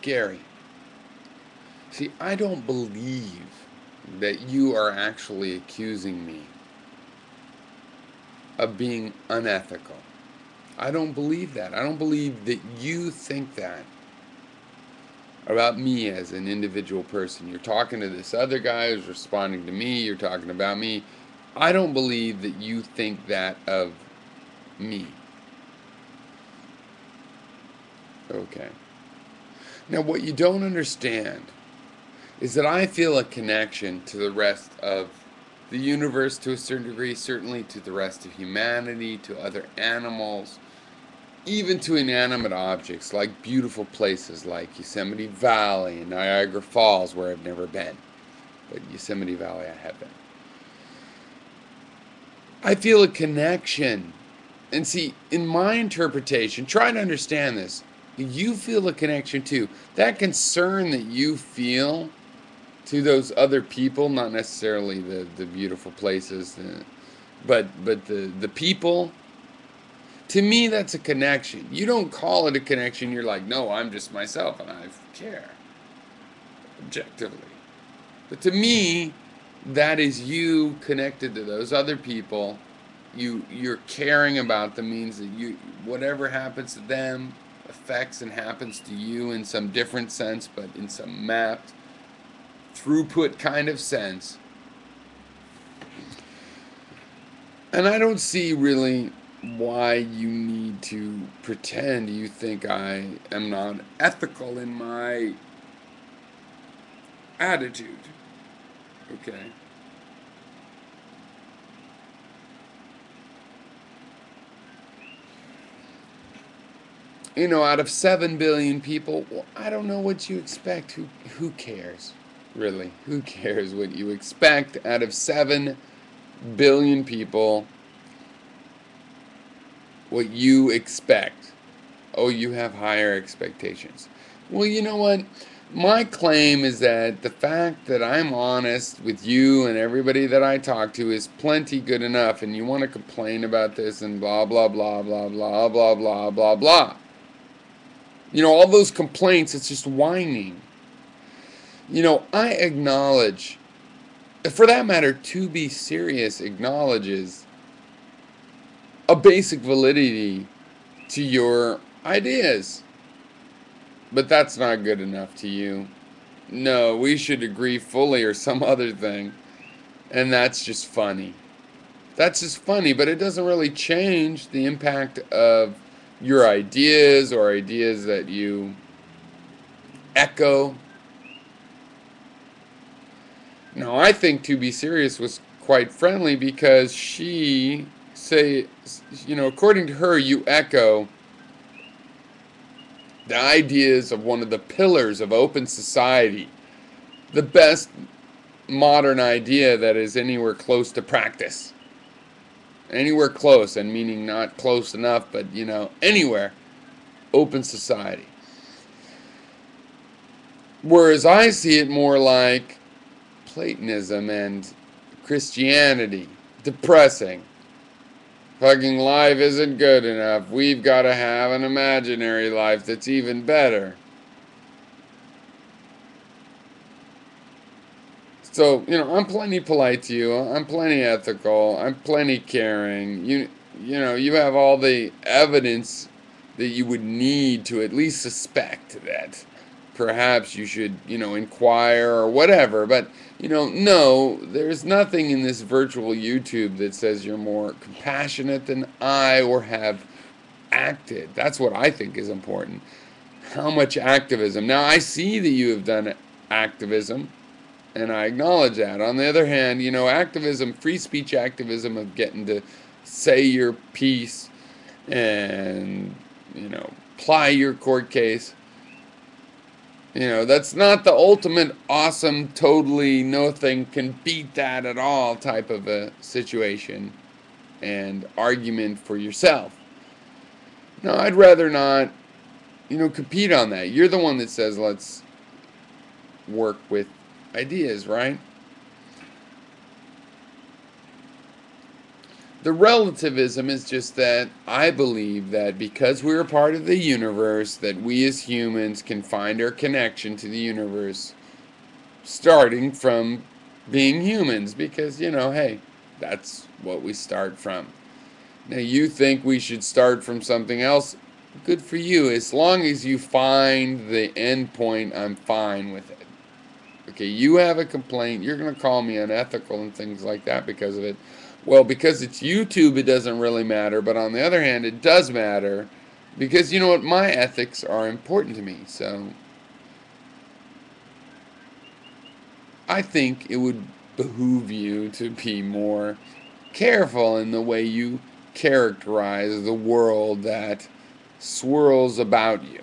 Gary, see, I don't believe that you are actually accusing me of being unethical. I don't believe that. I don't believe that you think that about me as an individual person. You're talking to this other guy who's responding to me, you're talking about me. I don't believe that you think that of me. Okay. Now, what you don't understand is that I feel a connection to the rest of the universe to a certain degree, certainly to the rest of humanity, to other animals, even to inanimate objects like beautiful places like Yosemite Valley and Niagara Falls, where I've never been. But Yosemite Valley I have been. I feel a connection. And see, in my interpretation, try to understand this. You feel a connection too. That concern that you feel to those other people, not necessarily the beautiful places, but the people, to me, that's a connection. You don't call it a connection. You're like, no, I'm just myself and I care objectively. But to me, that is you connected to those other people. You're caring about them means that you whatever happens to them affects and happens to you in some different sense, but in some mapped throughput kind of sense. And I don't see really why you need to pretend you think I am not ethical in my attitude. Okay. You know, out of 7 billion people, well, I don't know what you expect. Who cares? Really? Who cares what you expect out of 7 billion people? What you expect. Oh, you have higher expectations. Well, you know what? My claim is that the fact that I'm honest with you and everybody that I talk to is plenty good enough, and you want to complain about this and blah, blah, blah, blah, blah, blah, blah, blah, blah. You know, all those complaints, it's just whining. You know, I acknowledge, for that matter, To Be Serious acknowledges a basic validity to your ideas. But that's not good enough to you. No, we should agree fully or some other thing. And that's just funny. That's just funny, but it doesn't really change the impact of your ideas or ideas that you echo. No, I think To Be Serious was quite friendly because she according to her, you echo the ideas of one of the pillars of open society, the best modern idea that is anywhere close to practice. Anywhere close, and meaning not close enough, but, anywhere, open society. Whereas I see it more like Platonism and Christianity, depressing. Fucking life isn't good enough. We've got to have an imaginary life that's even better. So, I'm plenty polite to you. I'm plenty ethical. I'm plenty caring. You have all the evidence that you would need to at least suspect that perhaps you should, inquire or whatever. But, no, there's nothing in this virtual YouTube that says you're more compassionate than I or have acted. That's what I think is important. How much activism? Now, I see that you have done activism, and I acknowledge that. On the other hand, activism, free speech activism of getting to say your piece and, ply your court case, that's not the ultimate awesome, totally nothing can beat that at all type of a situation and argument for yourself. No, I'd rather not, compete on that. You're the one that says let's work with ideas, right? The relativism is just that I believe that because we're a part of the universe, that we as humans can find our connection to the universe starting from being humans, because, hey, that's what we start from. Now, you think we should start from something else? Good for you. As long as you find the end point, I'm fine with it. Okay, you have a complaint. You're going to call me unethical and things like that because of it. Well, because it's YouTube, it doesn't really matter. But on the other hand, it does matter because, you know what, my ethics are important to me. So I think it would behoove you to be more careful in the way you characterize the world that swirls about you.